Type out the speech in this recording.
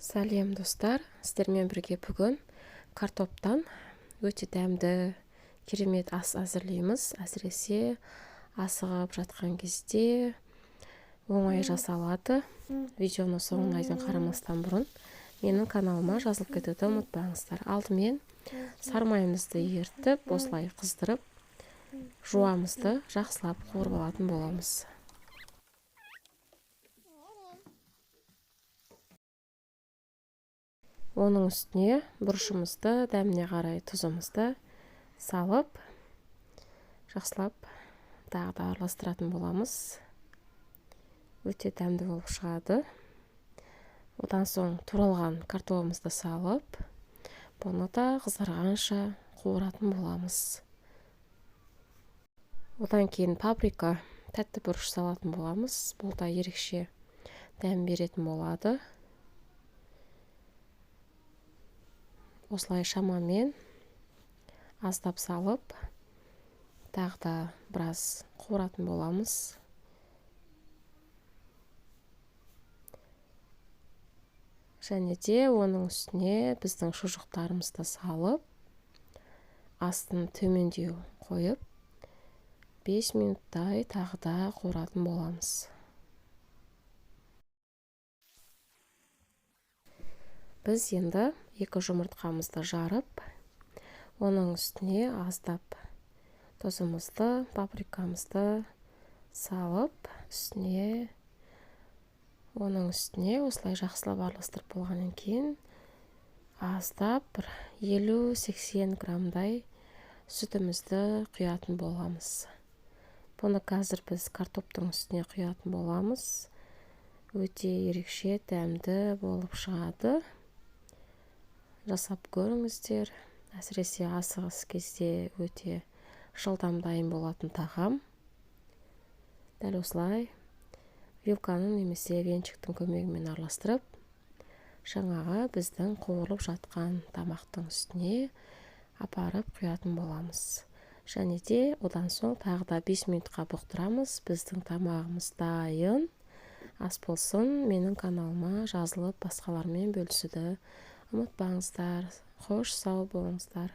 Сәлем достар, сіздермен бірге бүгін картоптан өте дәмді керемет ас әзірлейміз. Әсіресе асығып жатқан кезде оңай жасалады. Видеоны соңына дейін қарамастан бұрын менің каналыма жазылып кетуді ұмытпаңыздар. Алдымен сармайымызды ертіп, осылай қыздырып, жуамызды жақсылап қуырып алатын боламыз. Оның үстіне бұрышымызды, дәміне қарай тұзымызды салып, жақсылап тағы да араластыратын боламыз. Өте дәмді болып шығады. Одан соң туралған картоғымызды салып, бұны да қызарғанша қуыратын боламыз. Одан кейін паприка, тәтті бұрыш салатын боламыз. Бұл да ерекше дәм беретін болады. Осылай шамамен аздап салып, тағы да біраз қуыратын боламыз. Және де оның үстіне біздің шұжықтарымызды салып, астын төмендеу қойып, 5 минуттай тағы да қуыратын боламыз. Біз енді 2 жұмыртқамызды жарып, оның үстіне аздап тұзымызды, паприкамызды салып, оның үстіне осылай жақсылап араластырып болғаннан кейін аздап 50-80 граммдай сүтімізді құятын боламыз. Бұны қазір біз картоптың үстіне құятын боламыз. Өте ерекше дәмді болып шығады. Жасап көріңіздер. Әсіресе асығыс кезде өте жылдам дайын болатын тағам. Дәл осылай вилканың немесе венчиктің көмегімен араластырып, жаңағы біздің қуырылып жатқан тамақтың үстіне апарып құятын боламыз. Және де одан соң тағы да 5 минутқа бұқтырамыз. Біздің тамағымыз дайын. Ас болсын, менің каналыма жазылып, басқалармен бөлісуді ұмытпаңыздар. Қош сау болыңыздар.